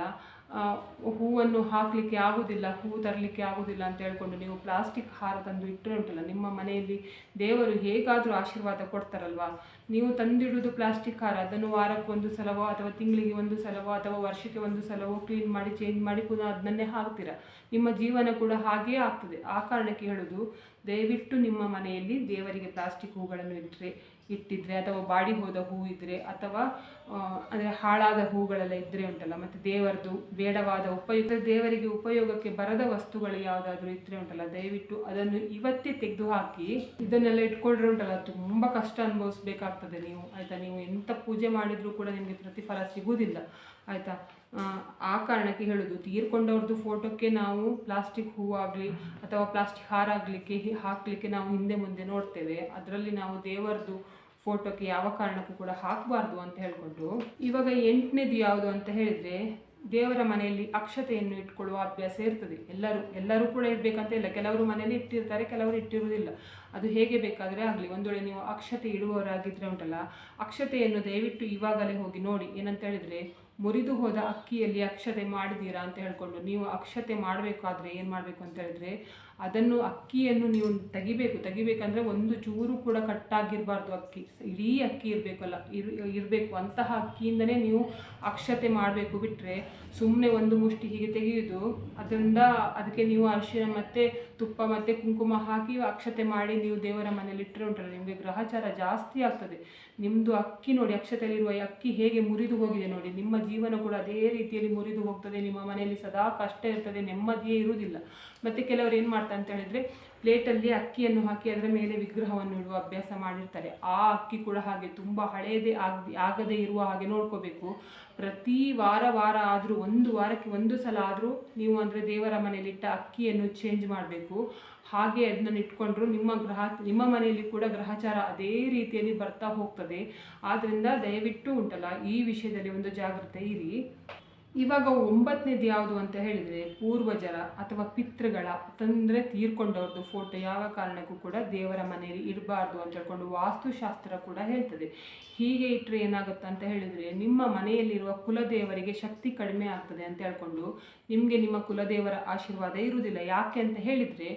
Speaker 1: ಹೂವನ್ನು ಹಾಕಲಿಕ್ಕೆ ಆಗೋದಿಲ್ಲ, ಹೂವು ತರಲಿಕ್ಕೆ ಆಗೋದಿಲ್ಲ ಅಂತ ಹೇಳ್ಕೊಂಡು ನೀವು ಪ್ಲಾಸ್ಟಿಕ್ ಹಾರ ತಂದು ಇಟ್ಟರೆ ಉಂಟಲ್ಲ, ನಿಮ್ಮ ಮನೆಯಲ್ಲಿ ದೇವರು ಹೇಗಾದರೂ ಆಶೀರ್ವಾದ ಕೊಡ್ತಾರಲ್ವಾ. ನೀವು ತಂದಿಡುವುದು ಪ್ಲಾಸ್ಟಿಕ್ ಹಾರ, ಅದನ್ನು ವಾರಕ್ಕೊಂದು ಸಲವೋ ಅಥವಾ ತಿಂಗಳಿಗೆ ಒಂದು ಸಲವೋ ಅಥವಾ ವರ್ಷಕ್ಕೆ ಒಂದು ಸಲವೋ ಕ್ಲೀನ್ ಮಾಡಿ ಚೇಂಜ್ ಮಾಡಿ ಪುನಃ ಅದನ್ನೇ ಹಾಕ್ತೀರ. ನಿಮ್ಮ ಜೀವನ ಕೂಡ ಹಾಗೇ ಆಗ್ತದೆ. ಆ ಕಾರಣಕ್ಕೆ ಹೇಳೋದು, ದಯವಿಟ್ಟು ನಿಮ್ಮ ಮನೆಯಲ್ಲಿ ದೇವರಿಗೆ ಪ್ಲಾಸ್ಟಿಕ್ ಹೂಗಳನ್ನು ಇಟ್ಟಿದ್ರೆ ಅಥವಾ ಬಾಡಿ ಹೋದ ಹೂ ಇದ್ದರೆ ಅಥವಾ ಅಂದರೆ ಹಾಳಾದ ಹೂಗಳೆಲ್ಲ ಇದ್ದರೆ ಉಂಟಲ್ಲ, ಮತ್ತು ದೇವರದು ಬೇಡವಾದ ದೇವರಿಗೆ ಉಪಯೋಗಕ್ಕೆ ಬರದ ವಸ್ತುಗಳು ಯಾವುದಾದ್ರೂ ಇದ್ದರೆ ಉಂಟಲ್ಲ, ದಯವಿಟ್ಟು ಅದನ್ನು ಇವತ್ತೇ ತೆಗೆದು ಹಾಕಿ. ಇದನ್ನೆಲ್ಲ ಇಟ್ಕೊಂಡ್ರೆ ಉಂಟಲ್ಲ ತುಂಬ ಕಷ್ಟ ಅನುಭವಿಸ್ಬೇಕಾಗ್ತದೆ ನೀವು ಆಯಿತಾ. ನೀವು ಎಂಥ ಪೂಜೆ ಮಾಡಿದರೂ ಕೂಡ ನಿಮಗೆ ಪ್ರತಿಫಲ ಸಿಗುವುದಿಲ್ಲ ಆಯಿತಾ. ಆ ಕಾರಣಕ್ಕೆ ಹೇಳೋದು, ತೀರ್ಕೊಂಡವ್ರದ್ದು ಫೋಟೋಕ್ಕೆ ನಾವು ಪ್ಲಾಸ್ಟಿಕ್ ಹೂವಾಗಲಿ ಅಥವಾ ಪ್ಲಾಸ್ಟಿಕ್ ಹಾರ ಹಾಕಲಿಕ್ಕೆ ನಾವು ಹಿಂದೆ ಮುಂದೆ ನೋಡ್ತೇವೆ. ಅದರಲ್ಲಿ ನಾವು ದೇವರದ್ದು ಫೋಟೋಕ್ಕೆ ಯಾವ ಕಾರಣಕ್ಕೂ ಕೂಡ ಹಾಕಬಾರ್ದು ಅಂತ ಹೇಳ್ಕೊಂಡು, ಇವಾಗ 8ನೇದು ಯಾವುದು ಅಂತ ಹೇಳಿದರೆ, ದೇವರ ಮನೆಯಲ್ಲಿ ಅಕ್ಷತೆಯನ್ನು ಇಟ್ಕೊಳ್ಳುವ ಅಭ್ಯಾಸ ಇರ್ತದೆ. ಎಲ್ಲರೂ ಕೂಡ ಇಡಬೇಕಂತ ಇಲ್ಲ, ಕೆಲವರು ಮನೆಯಲ್ಲಿ ಇಟ್ಟಿರ್ತಾರೆ, ಕೆಲವರು ಇಟ್ಟಿರುವುದಿಲ್ಲ. ಅದು ಹೇಗೆ ಬೇಕಾದರೆ ಆಗಲಿ. ಒಂದು ವೇಳೆ ನೀವು ಅಕ್ಷತೆ ಇಡುವವರಾಗಿದ್ದರೆ ಉಂಟಲ್ಲ, ಅಕ್ಷತೆಯನ್ನು ದಯವಿಟ್ಟು ಇವಾಗಲೇ ಹೋಗಿ ನೋಡಿ. ಏನಂತ ಹೇಳಿದರೆ, ಮುರಿದು ಹೋದ ಅಕ್ಕಿಯಲ್ಲಿ ಅಕ್ಷತೆ ಮಾಡಿದ್ದೀರಾ ಅಂತ ಹೇಳ್ಕೊಂಡು, ನೀವು ಅಕ್ಷತೆ ಮಾಡಬೇಕಾದ್ರೆ ಏನು ಮಾಡಬೇಕು ಅಂತ ಹೇಳಿದ್ರೆ, ಅದನ್ನು ಅಕ್ಕಿಯನ್ನು ನೀವು ತೆಗಿಬೇಕಂದ್ರೆ ಒಂದು ಚೂರು ಕೂಡ ಕಟ್ಟಾಗಿರಬಾರ್ದು. ಅಕ್ಕಿ ಇಡೀ ಅಕ್ಕಿ ಇರಬೇಕು ಅಂತಹ ಅಕ್ಕಿಯಿಂದನೇ ನೀವು ಅಕ್ಷತೆ ಮಾಡಬೇಕು. ಬಿಟ್ಟರೆ ಸುಮ್ಮನೆ ಒಂದು ಮುಷ್ಟಿ ಹೀಗೆ ತೆಗೆಯುವುದು, ಅದಕ್ಕೆ ನೀವು ಅರಿಶಿನ ಮತ್ತು ತುಪ್ಪ ಮತ್ತು ಕುಂಕುಮ ಹಾಕಿ ಅಕ್ಷತೆ ಮಾಡಿ ನೀವು ದೇವರ ಮನೇಲಿ ಇಟ್ಟರೆ ಉಂಟಲ್ಲ, ನಿಮಗೆ ಗ್ರಹಚಾರ ಜಾಸ್ತಿ ಆಗ್ತದೆ. ನಿಮ್ಮದು ಅಕ್ಕಿ ನೋಡಿ, ಅಕ್ಷತೆಯಲ್ಲಿರುವ ಅಕ್ಕಿ ಹೇಗೆ ಮುರಿದು ಹೋಗಿದೆ ನೋಡಿ, ನಿಮ್ಮ ಜೀವನ ಕೂಡ ಅದೇ ರೀತಿಯಲ್ಲಿ ಮುರಿದು ಹೋಗ್ತದೆ. ನಿಮ್ಮ ಮನೆಯಲ್ಲಿ ಸದಾ ಕಷ್ಟ ಇರ್ತದೆ, ನೆಮ್ಮದಿಯೇ ಇರುವುದಿಲ್ಲ. ಮತ್ತು ಕೆಲವರು ಏನು ಮಾಡ್ತಾರೆ ಅಂತ ಹೇಳಿದರೆ, ಪ್ಲೇಟಲ್ಲಿ ಅಕ್ಕಿಯನ್ನು ಹಾಕಿ ಅದರ ಮೇಲೆ ವಿಗ್ರಹವನ್ನು ಇಡುವ ಅಭ್ಯಾಸ ಮಾಡಿರ್ತಾರೆ. ಆ ಅಕ್ಕಿ ಕೂಡ ಹಾಗೆ ತುಂಬ ಹಳೆಯದೇ ಆಗದೇ ಇರುವ ಹಾಗೆ ನೋಡ್ಕೋಬೇಕು. ಪ್ರತಿ ವಾರ ಆದರೂ ಒಂದು ವಾರಕ್ಕೆ ಒಂದು ಸಲ ಆದರೂ ನೀವು ಅಂದರೆ ದೇವರ ಮನೆಯಲ್ಲಿಟ್ಟ ಅಕ್ಕಿಯನ್ನು ಚೇಂಜ್ ಮಾಡಬೇಕು. ಹಾಗೆ ಅದನ್ನು ಇಟ್ಕೊಂಡ್ರು ನಿಮ್ಮ ಮನೆಯಲ್ಲಿ ಕೂಡ ಗ್ರಹಚಾರ ಅದೇ ರೀತಿಯಲ್ಲಿ ಬರ್ತಾ ಹೋಗ್ತದೆ. ಆದ್ದರಿಂದ ದಯವಿಟ್ಟು ಉಂಟಲ್ಲ, ಈ ವಿಷಯದಲ್ಲಿ ಒಂದು ಜಾಗೃತೆ ಇರಿ. ಇವಾಗ 9ನೇದು ಯಾವುದು ಅಂತ ಹೇಳಿದರೆ, ಪೂರ್ವಜರ ಅಥವಾ ಪಿತೃಗಳ ತಂದರೆ ತೀರ್ಕೊಂಡವ್ರದ್ದು ಫೋಟೋ ಯಾವ ಕಾರಣಕ್ಕೂ ಕೂಡ ದೇವರ ಮನೆಯಲ್ಲಿ ಇಡಬಾರ್ದು ಅಂತ ಹೇಳ್ಕೊಂಡು ವಾಸ್ತುಶಾಸ್ತ್ರ ಕೂಡ ಹೇಳ್ತದೆ. ಹೀಗೆ ಇಟ್ಟರೆ ಏನಾಗುತ್ತೆ ಅಂತ ಹೇಳಿದರೆ, ನಿಮ್ಮ ಮನೆಯಲ್ಲಿರುವ ಕುಲದೇವರಿಗೆ ಶಕ್ತಿ ಕಡಿಮೆ ಆಗ್ತದೆ ಅಂತ ಹೇಳ್ಕೊಂಡು ನಿಮಗೆ ನಿಮ್ಮ ಕುಲದೇವರ ಆಶೀರ್ವಾದ ಇರುವುದಿಲ್ಲ. ಯಾಕೆ ಅಂತ ಹೇಳಿದರೆ,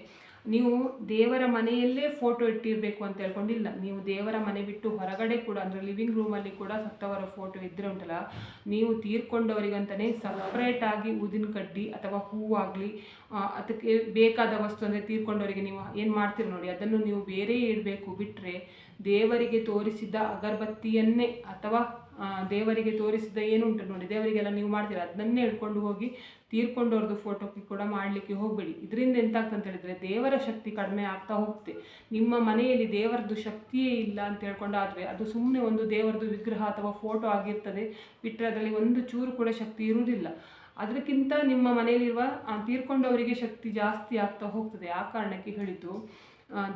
Speaker 1: ನೀವು ದೇವರ ಮನೆಯಲ್ಲೇ ಫೋಟೋ ಇಟ್ಟಿರಬೇಕು ಅಂತ ಹೇಳ್ಕೊಂಡಿಲ್ಲ. ನೀವು ದೇವರ ಮನೆ ಬಿಟ್ಟು ಹೊರಗಡೆ ಕೂಡ ಅಂದರೆ ಲಿವಿಂಗ್ ರೂಮಲ್ಲಿ ಕೂಡ ಸತ್ತವರ ಫೋಟೋ ಇದ್ದರೆ ಉಂಟಲ್ಲ, ನೀವು ತೀರ್ಕೊಂಡವರಿಗಂತಲೇ ಸಪ್ರೇಟಾಗಿ ಊದಿನ ಕಡ್ಡಿ ಅಥವಾ ಹೂವಾಗಲಿ ಅದಕ್ಕೆ ಬೇಕಾದ ವಸ್ತು ಅಂದರೆ ತೀರ್ಕೊಂಡವರಿಗೆ ನೀವು ಏನು ಮಾಡ್ತೀರಿ ನೋಡಿ, ಅದನ್ನು ನೀವು ಬೇರೆ ಇಡಬೇಕು. ಬಿಟ್ಟರೆ ದೇವರಿಗೆ ತೋರಿಸಿದ ಅಗರಬತ್ತಿಯನ್ನೇ ಅಥವಾ ದೇವರಿಗೆ ತೋರಿಸಿದ ಏನುಂಟು ನೋಡಿ, ದೇವರಿಗೆಲ್ಲ ನೀವು ಮಾಡ್ತೀರ, ಅದನ್ನೇ ಹಿಡ್ಕೊಂಡು ಹೋಗಿ ತೀರ್ಕೊಂಡವ್ರದ್ದು ಫೋಟೋಕ್ಕೆ ಕೂಡ ಮಾಡಲಿಕ್ಕೆ ಹೋಗಬೇಡಿ. ಇದರಿಂದ ಎಂತಾಗ್ತಂತ ಹೇಳಿದರೆ ದೇವರ ಶಕ್ತಿ ಕಡಿಮೆ ಆಗ್ತಾ ಹೋಗುತ್ತೆ. ನಿಮ್ಮ ಮನೆಯಲ್ಲಿ ದೇವರದ್ದು ಶಕ್ತಿಯೇ ಇಲ್ಲ ಅಂತ ಹೇಳ್ಕೊಂಡಾದರೆ ಅದು ಸುಮ್ಮನೆ ಒಂದು ದೇವರದ್ದು ವಿಗ್ರಹ ಅಥವಾ ಫೋಟೋ ಆಗಿರ್ತದೆ, ಬಿಟ್ಟರೆ ಅದರಲ್ಲಿ ಒಂದು ಚೂರು ಕೂಡ ಶಕ್ತಿ ಇರುವುದಿಲ್ಲ. ಅದಕ್ಕಿಂತ ನಿಮ್ಮ ಮನೆಯಲ್ಲಿರುವ ತೀರ್ಕೊಂಡವರಿಗೆ ಶಕ್ತಿ ಜಾಸ್ತಿ ಆಗ್ತಾ ಹೋಗ್ತದೆ. ಆ ಕಾರಣಕ್ಕೆ ಹೇಳಿದ್ದು,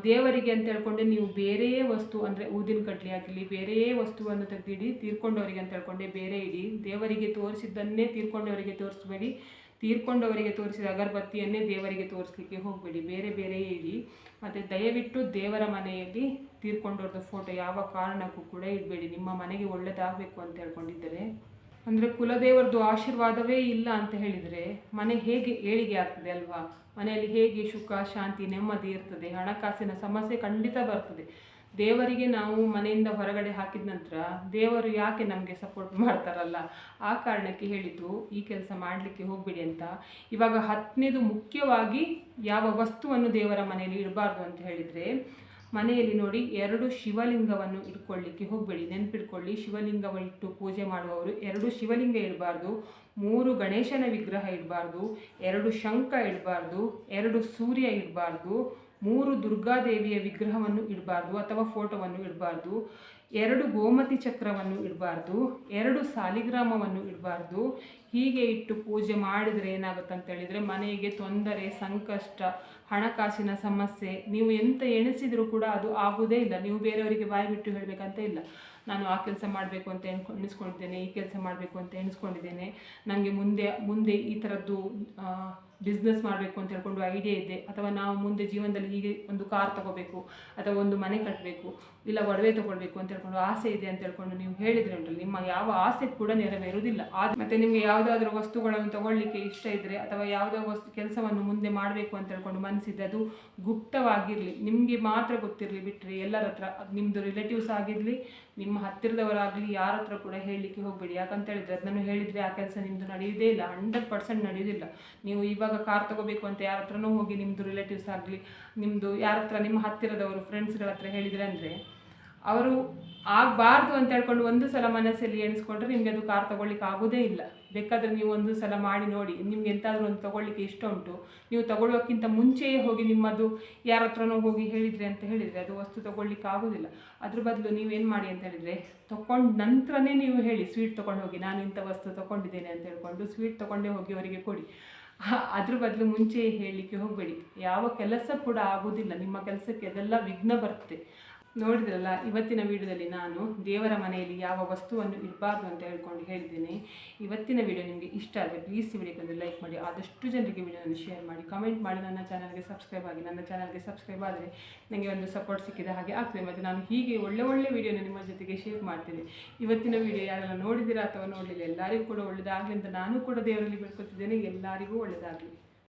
Speaker 1: ದೇವರಿಗೆ ಅಂತ ಹೇಳ್ಕೊಂಡೆ ನೀವು ಬೇರೆಯೇ ವಸ್ತು ಅಂದರೆ ಊದಿನ ಕಡ್ಲಿ ಆಗಲಿ ಬೇರೆಯೇ ವಸ್ತುವನ್ನು ತೆಗೆದಿಡಿ, ತೀರ್ಕೊಂಡವರಿಗೆ ಅಂತ ಹೇಳ್ಕೊಂಡೆ ಬೇರೆ ಇಡಿ. ದೇವರಿಗೆ ತೋರಿಸಿದ್ದನ್ನೇ ತೀರ್ಕೊಂಡವರಿಗೆ ತೋರಿಸ್ಬೇಡಿ, ತೀರ್ಕೊಂಡವರಿಗೆ ತೋರಿಸಿದ ಅಗರಬತ್ತಿಯನ್ನೇ ದೇವರಿಗೆ ತೋರಿಸ್ಲಿಕ್ಕೆ ಹೋಗಬೇಡಿ, ಬೇರೆ ಬೇರೆಯೇ ಇಡಿ. ಮತ್ತು ದಯವಿಟ್ಟು ದೇವರ ಮನೆಯಲ್ಲಿ ತೀರ್ಕೊಂಡವ್ರದ್ದು ಫೋಟೋ ಯಾವ ಕಾರಣಕ್ಕೂ ಕೂಡ ಇಡಬೇಡಿ. ನಿಮ್ಮ ಮನೆಗೆ ಒಳ್ಳೆಯದಾಗಬೇಕು ಅಂತ ಹೇಳ್ಕೊಂಡಿದ್ದರೆ, ಅಂದರೆ ಕುಲದೇವರದ್ದು ಆಶೀರ್ವಾದವೇ ಇಲ್ಲ ಅಂತ ಹೇಳಿದರೆ ಮನೆ ಹೇಗೆ ಏಳಿಗೆ ಆಗ್ತದೆ ಅಲ್ವಾ? ಮನೆಯಲ್ಲಿ ಹೇಗೆ ಸುಖ ಶಾಂತಿ ನೆಮ್ಮದಿ ಇರ್ತದೆ? ಹಣಕಾಸಿನ ಸಮಸ್ಯೆ ಖಂಡಿತ ಬರ್ತದೆ. ದೇವರಿಗೆ ನಾವು ಮನೆಯಿಂದ ಹೊರಗಡೆ ಹಾಕಿದ ನಂತರ ದೇವರು ಯಾಕೆ ನಮಗೆ ಸಪೋರ್ಟ್ ಮಾಡ್ತಾರಲ್ಲ, ಆ ಕಾರಣಕ್ಕೆ ಹೇಳಿದ್ದು ಈ ಕೆಲಸ ಮಾಡಲಿಕ್ಕೆ ಹೋಗಬೇಡಿ ಅಂತ. ಇವಾಗ 10ನೇದು ಮುಖ್ಯವಾಗಿ ಯಾವ ವಸ್ತುವನ್ನು ದೇವರ ಮನೆಯಲ್ಲಿ ಇಡಬಾರ್ದು ಅಂತ ಹೇಳಿದರೆ, ಮನೆಯಲ್ಲಿ ನೋಡಿ 2 ಶಿವಲಿಂಗವನ್ನು ಇಟ್ಕೊಳ್ಳಿಕ್ಕೆ ಹೋಗಬೇಡಿ. ನೆನಪಿಟ್ಕೊಳ್ಳಿ, ಶಿವಲಿಂಗವಿಟ್ಟು ಪೂಜೆ ಮಾಡುವವರು 2 ಶಿವಲಿಂಗ ಇಡಬಾರ್ದು, 3 ಗಣೇಶನ ವಿಗ್ರಹ ಇಡಬಾರ್ದು, 2 ಶಂಖ ಇಡಬಾರ್ದು, 2 ಸೂರ್ಯ ಇಡಬಾರ್ದು, 3 ದುರ್ಗಾದೇವಿಯ ವಿಗ್ರಹವನ್ನು ಇಡಬಾರ್ದು ಅಥವಾ ಫೋಟೋವನ್ನು ಇಡಬಾರ್ದು, 2 ಗೋಮತಿ ಚಕ್ರವನ್ನು ಇಡಬಾರ್ದು, 2 ಸಾಲಿಗ್ರಾಮವನ್ನು ಇಡಬಾರ್ದು. ಹೀಗೆ ಇಟ್ಟು ಪೂಜೆ ಮಾಡಿದರೆ ಏನಾಗುತ್ತೆ ಅಂತ ಹೇಳಿದರೆ ಮನೆಗೆ ತೊಂದರೆ, ಸಂಕಷ್ಟ, ಹಣಕಾಸಿನ ಸಮಸ್ಯೆ ನೀವು ಎಂತ ಎಣಿಸಿದರೂ ಕೂಡ ಅದು ಆಗುವುದೇ ಇಲ್ಲ. ನೀವು ಬೇರೆಯವರಿಗೆ ಬಾಯಿ ಬಿಟ್ಟು ಹೇಳಬೇಕಂತ ಇಲ್ಲ, ನಾನು ಆ ಕೆಲಸ ಮಾಡಬೇಕು ಅಂತ ಎಣಿಸ್ಕೊಂಡಿದ್ದೇನೆ, ಈ ಕೆಲಸ ಮಾಡಬೇಕು ಅಂತ ಎಣಿಸ್ಕೊಂಡಿದ್ದೇನೆ, ನನಗೆ ಮುಂದೆ ಈ ಥರದ್ದು ಬಿಸ್ನೆಸ್ ಮಾಡಬೇಕು ಅಂತ ಹೇಳ್ಕೊಂಡು ಐಡಿಯಾ ಇದೆ, ಅಥವಾ ನಾವು ಮುಂದೆ ಜೀವನದಲ್ಲಿ ಹೀಗೆ ಒಂದು ಕಾರ್ ತಗೋಬೇಕು ಅಥವಾ ಒಂದು ಮನೆ ಕಟ್ಟಬೇಕು ಇಲ್ಲ ಒಡವೆ ತೊಗೊಳ್ಬೇಕು ಅಂತ ಹೇಳ್ಕೊಂಡು ಆಸೆ ಇದೆ ಅಂತ ಹೇಳ್ಕೊಂಡು ನೀವು ಹೇಳಿದರೆ ಉಂಟಲ್ಲ, ನಿಮ್ಮ ಯಾವ ಆಸೆ ಕೂಡ ನೆರವೇರುವುದಿಲ್ಲ. ಮತ್ತು ನಿಮಗೆ ಯಾವುದಾದ್ರೂ ವಸ್ತುಗಳನ್ನು ತಗೊಳ್ಳಿಕ್ಕೆ ಇಷ್ಟ ಇದ್ದರೆ ಅಥವಾ ಯಾವುದೋ ಕೆಲಸವನ್ನು ಮುಂದೆ ಮಾಡಬೇಕು ಅಂತ ಹೇಳ್ಕೊಂಡು ಮನಸ್ಸಿದೆ, ಅದು ಗುಪ್ತವಾಗಿರಲಿ, ನಿಮಗೆ ಮಾತ್ರ ಗೊತ್ತಿರಲಿ, ಬಿಟ್ಟರೆ ಎಲ್ಲರ ಹತ್ರ, ನಿಮ್ಮದು ರಿಲೇಟಿವ್ಸ್ ಆಗಿರಲಿ, ನಿಮ್ಮ ಹತ್ತಿರದವರಾಗಲಿ, ಯಾರ ಹತ್ರ ಕೂಡ ಹೇಳಲಿಕ್ಕೆ ಹೋಗಬೇಡಿ. ಯಾಕಂತ ಹೇಳಿದರೆ ಅದನ್ನು ಹೇಳಿದರೆ ಆ ಕೆಲಸ ನಿಮ್ಮದು ನಡೆಯುವುದೇ ಇಲ್ಲ, 100% ನಡೆಯುವುದಿಲ್ಲ. ನೀವು ಇವಾಗ ಕಾರ್ ತಗೋಬೇಕು ಅಂತ ಯಾರ ಹತ್ರನೂ ಹೋಗಿ ನಿಮ್ಮದು ರಿಲೇಟಿವ್ಸ್ ಆಗಲಿ, ನಿಮ್ಮದು ಯಾರ ಹತ್ರ ನಿಮ್ಮ ಹತ್ತಿರದವರು ಫ್ರೆಂಡ್ಸ್ಗಳ ಹತ್ರ ಹೇಳಿದರೆ ಅಂದರೆ ಅವರು ಆಗಬಾರ್ದು ಅಂತ ಹೇಳ್ಕೊಂಡು ಒಂದು ಸಲ ಮನಸ್ಸಲ್ಲಿ ಎಣಿಸ್ಕೊಂಡ್ರೆ ನಿಮಗೆ ಅದು ಕಾರ್ ತೊಗೊಳ್ಳಿಕ್ಕೆ ಆಗೋದೇ ಇಲ್ಲ. ಬೇಕಾದರೆ ನೀವು ಒಂದು ಸಲ ಮಾಡಿ ನೋಡಿ, ನಿಮ್ಗೆ ಎಂತಾದರೂ ಒಂದು ತೊಗೊಳ್ಳಿಕ್ಕೆ ಇಷ್ಟ ಉಂಟು, ನೀವು ತೊಗೊಳ್ಳೋಕ್ಕಿಂತ ಮುಂಚೆಯೇ ಹೋಗಿ ನಿಮ್ಮದು ಯಾರ ಹತ್ರನೂ ಹೋಗಿ ಹೇಳಿದರೆ ಅಂತ ಹೇಳಿದರೆ ಅದು ವಸ್ತು ತೊಗೊಳ್ಳಿಕ್ಕೆ ಆಗೋದಿಲ್ಲ. ಅದ್ರ ಬದಲು ನೀವೇನು ಮಾಡಿ ಅಂತ ಹೇಳಿದರೆ, ತೊಗೊಂಡು ನಂತರನೇ ನೀವು ಹೇಳಿ, ಸ್ವೀಟ್ ತೊಗೊಂಡು ಹೋಗಿ ನಾನು ಇಂಥ ವಸ್ತು ತೊಗೊಂಡಿದ್ದೇನೆ ಅಂತ ಹೇಳ್ಕೊಂಡು ಸ್ವೀಟ್ ತೊಗೊಂಡೇ ಹೋಗಿ ಅವರಿಗೆ ಕೊಡಿ. ಅದ್ರ ಬದಲು ಮುಂಚೆಯೇ ಹೇಳಲಿಕ್ಕೆ ಹೋಗಬೇಡಿ. ಯಾವ ಕೆಲಸ ಕೂಡ ಆಗೋದಿಲ್ಲ, ನಿಮ್ಮ ಕೆಲಸಕ್ಕೆ ಅದೆಲ್ಲ ವಿಘ್ನ ಬರುತ್ತೆ. ನೋಡಿದ್ರಲ್ಲ, ಇವತ್ತಿನ ವಿಡಿಯೋದಲ್ಲಿ ನಾನು ದೇವರ ಮನೆಯಲ್ಲಿ ಯಾವ ವಸ್ತುವನ್ನು ಇಡಬಾರ್ದು ಅಂತ ಹೇಳ್ಕೊಂಡು ಹೇಳಿದ್ದೇನೆ. ಇವತ್ತಿನ ವಿಡಿಯೋ ನಿಮಗೆ ಇಷ್ಟ ಆದರೆ ಪ್ಲೀಸ್ ಈ ವಿಡಿಯೋಕ್ಕೆ ಲೈಕ್ ಮಾಡಿ, ಆದಷ್ಟು ಜನರಿಗೆ ವಿಡಿಯೋವನ್ನು ಶೇರ್ ಮಾಡಿ, ಕಮೆಂಟ್ ಮಾಡಿ, ನನ್ನ ಚಾನಲ್ಗೆ ಸಬ್ಸ್ಕ್ರೈಬ್ ಆಗಿ. ನನ್ನ ಚಾನಲ್ಗೆ ಸಬ್ಸ್ಕ್ರೈಬ್ ಆದರೆ ನನಗೆ ಒಂದು ಸಪೋರ್ಟ್ ಸಿಕ್ಕಿದ ಹಾಗೆ ಆಗ್ತದೆ, ಮತ್ತು ನಾನು ಹೀಗೆ ಒಳ್ಳೆ ವಿಡಿಯೋನ ನಿಮ್ಮ ಜೊತೆಗೆ ಶೇರ್ ಮಾಡ್ತೇನೆ. ಇವತ್ತಿನ ವಿಡಿಯೋ ಯಾರೆಲ್ಲ ನೋಡಿದ್ದೀರಾ ಅಥವಾ ನೋಡಲಿಲ್ಲ, ಎಲ್ಲರಿಗೂ ಕೂಡ ಒಳ್ಳೆಯದಾಗಲಿ ಅಂತ ನಾನು ಕೂಡ ದೇವರಲ್ಲಿ ಬೇಡ್ಕೊತಿದ್ದೇನೆ. ಎಲ್ಲರಿಗೂ ಒಳ್ಳೆಯದಾಗಲಿ.